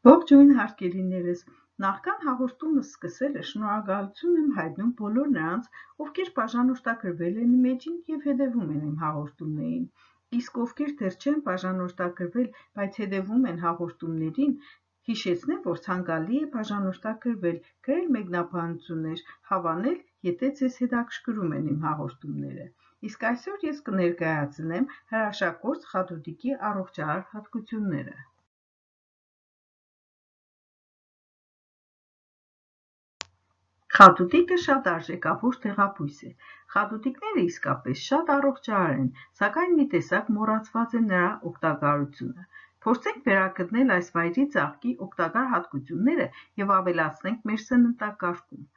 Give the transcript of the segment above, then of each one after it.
Ողջույն հարգելիներս, նախքան հաղորդումս սկսելը շնորհակալություն եմ հայտնում բոլոր նրանց, ովքեր բաժանորդագրվել են իմ էջին և հետևում են իմ հաղորդումներին, իսկ ովքեր դեռ չեն բաժանորդագրվել, բայց հետևում են հաղորդումներին, հիշեցնեմ, որ ցանկալի է բաժանորդագրվել, գրել մեկնաբանություններ, հավանել, եթե ձեզ հետաքրքրում են իմ հաղորդումները, իսկ այսօր ես կներկայացնեմ հրաշագործ խատուտիկի առողջարար հատկությունները։ Խատուտիկը շատ արժեքավոր դեղաբույս է։ Խատուտիկները իսկապես շատ առողջարար են, սակայն մի տեսակ մոռացված է նրա օգտակարությունը։ Փորձենք վերագտնել այս վայրի ծաղկի օգտակար հատկությունները և ավելացնենք մեր սննդակարգում։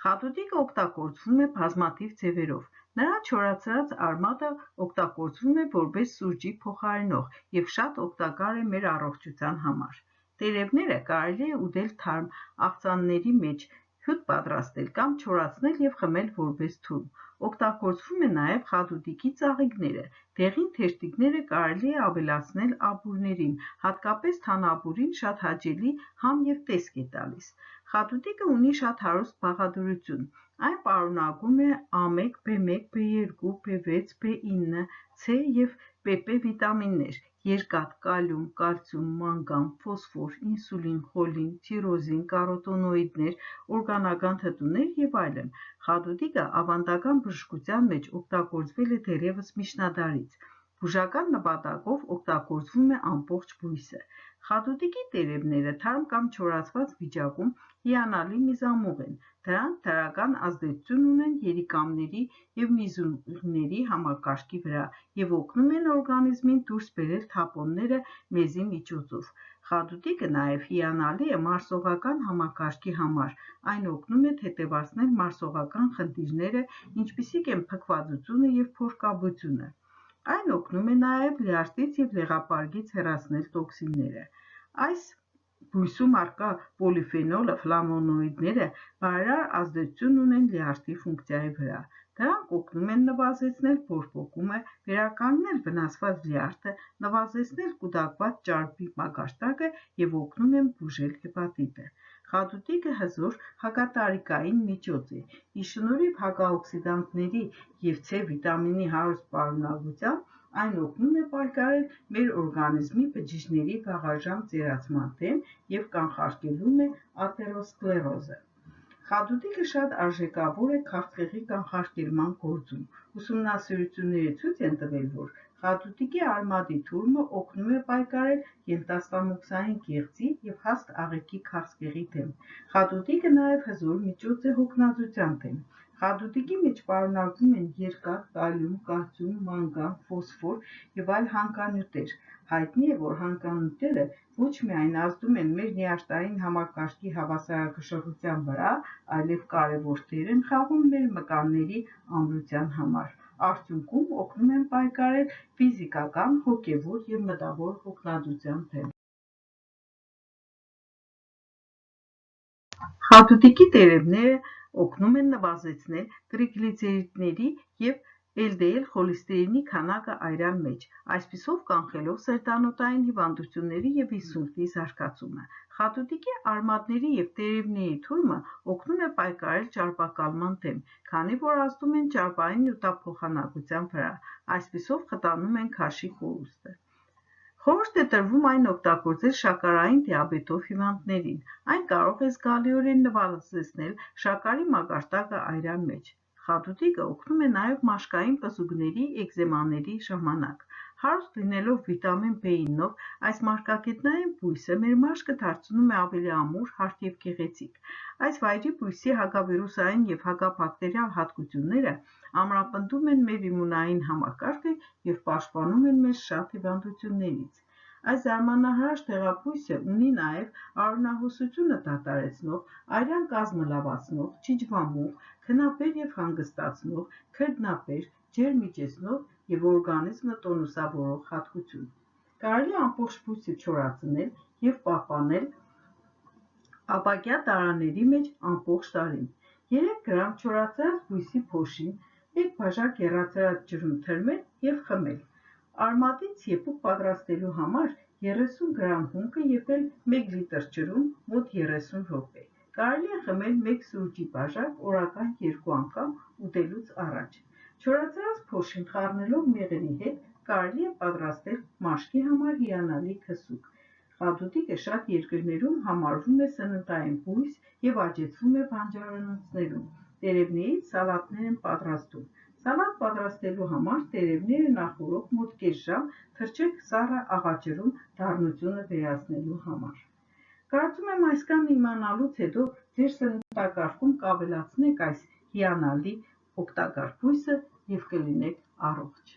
Խատուտիկը օգտագործվում է բազմաթիվ ձևերով։ Նրա չորացրած արմատը օգտագործվում է որպես սուրճի փոխարինող և շատ օգտակար է մեր առողջության համար։ Տերևները կարելի է ուտել թարմ աղցանների մեջ, հյութ պատրաստել կամ չորացնել և խմել որպես թուրմ։ Օգտագործվում է նաև խատուտիկի ծաղիկները։ Դեղին թերթիկները կարելի է ավելացնել աբուրներին, հատկապես թանաբուրին շատ հաճելի համ և տեսք է տալիս։ Խատուտիկը ունի շատ հարուստ բաղադրություն։ Այն պարունակում է A1, B1, B2, B6, B9, C և PP վիտամիններ, երկաթ, կալիում, կալցիում, մանգան, ֆոսֆոր, ինսուլին, խոլին, թիրոզին, կարոտինոիդներ, օրգանական թթուներ և այլն։ Խատուտիկը ավանդական բժշկության մեջ օգտագործվել է դեռևս միջնադարից։ Բուժական նպատակով օգտագործվում է ամբողջ բույսը։ Խատուտիկի տերևները թարմ կամ չորացված վիճակում հիանալի միզամուղ են։ Դրանք դրական ազդեցություն ունեն երիկամների և միզուկների համակարգի վրա և օգնում են օրգանիզմին դուրս բերել թափոնները մեզի միջոցով։ Խատուտիկը նաև հիանալի է մարսողական համակարգի համար։ Այն օգնում է թեթևացնել մարսողական խնդիրները, ինչպիսիք են փքվածությունը և փորկաբությունը։ Այն օգնում է նաև լյարդից և լեղապարկից հեռացնել տոքսինները։ Այս բույսում առկա պոլիֆենոլը ֆլավոնոիդները բարերար ազդեցություն ունեն լյարդի ֆունկցիայի վրա։ Դրանք օգնում են նվազեցնել բորբոքումը, վերականգնել վնասված լյարդը, նվազեցնել կուտակված ճարպի մակարդակը և օգնում են բուժել հեպատիտը։ Խատուտիկը հզոր հակատարիկային միջոց է։ Ի շնորհիվ հակաօքսիդանտների և C վիտամինի հարուստ պարունակության, այն օգնում է պայքարել մեր օրգանիզմի բջիջների վաղաժամ ծերացման դեմ և կանխարգելում է աթերոսկլերոզը։ Խատուտիկը շատ արժեքավոր է քաղցկեղի կանխարգելման գործում։ Ուսումնասիրությունները ցույց են տվել, որ խատուտիկի արմատի թուրմը օգնում է պայքարել ենթաստամոքսային գեղձի և հաստ աղիքի քաղցկեղի դեմ։ Խատուտիկը նաև հզոր միջոց է հոգնածության դեմ։ Խատուտիկի մեջ պարունակվում են երկաթ, կալիում, կալցիում, մանգան, ֆոսֆոր և այլ հանքանյութեր։ Հայտնի է, որ հանքանյութերը ոչ միայն ազդում են մեր նյարդային համակարգի հավասարակշռության վրա, այլև կարևոր դեր են խաղում մեր մկանների ամրության համար։ Արդյունքում օգնում են պայքարել ֆիզիկական, հոգևոր և մտավոր հոգնածության դեմ։ Խատուտիկի տերևները օգնում են նվազեցնել տրիգլիցերիդների և LDL խոլեստերինի քանակը արյան մեջ, այսպիսով կանխելով սրտանոթային հիվանդությունների և ինսուլտի զարգացումը։ Խատուտիկի արմատների և տերևների թուրմը օգնում է պայքարել ճարպակալման դեմ, քանի որ ազդում են ճարպային նյութափոխանակության վրա, այսպիսով խտանում են քաշի կորուստը։ Խորհուրդ է տրվում այն օգտագործել շաքարային դիաբետով հիվանդներին։ Այն կարող է զգալիորեն նվազեցնել շաքարի մակարդակը արյան մեջ։ Խատուտիկը օգնում է նաև մաշկային պզուկների էկզեմաների ժամանակ։ Հարուստ լինելով վիտամին B9-ով, այս մարգագետնային բույսը մեր մաշկը դարձնում է ավելի ամուր, հարթ և գեղեցիկ։ Այս վայրի բույսի հակավիրուսային և հակաբակտերիալ հատկությունները ամրապնդում են մեր իմունային համակարգը և պաշտպանում են մեզ շատ հիվանդություններից։ Այս զարմանահրաշ դեղաբույսը ունի նաև արյունահոսությունը դադարեցնող, արյան կազմը լավացնող, չիջվամուղ, քնաբեր և հանգստացնող, քրտնաբեր, ջերմիջեցնող և օրգանիզմը տոնուսավորող հատկություն։ Կարելի է ամբողջ բույսը չորացնել և պահպանել ապակյա տարաների մեջ ամբողջ տարին։ 3 գրամ չորացրած բույսի փոշին 1 բաժակ եռացրած ջրում թրմել և խմել։ Արմատից եփուկ պատրաստելու համար 30 գրամ հումքը եփել 1 լիտր ջրում մոտ 30 րոպե։ Կարելի է խմել 1 սուրճի բաժակ օրական 2 անգամ ուտելուց առաջ։ Չորացած փոշին խառնելով մեղրի հետ կարելի է պատրաստել մաշկի համար հիանալի քսուկ։ Խադուտիկը շատ երկրներում համարվում է սննդային բույս և աճեցվում է բանջարանոցներում։ Տերևներից սալատներ են պատրաստում։ Սալատ պատրաստելու համար տերևները նախօրոք մոտ կես ժամ թրջեք սառը աղաջրում դառնությունը վերացնելու համար։ Կարծում եմ այսքանը իմանալուց հետո ձեր սննդակարգում կավելացնեք այս հիանալի օգտակար բույսը և կլինեք առողջ։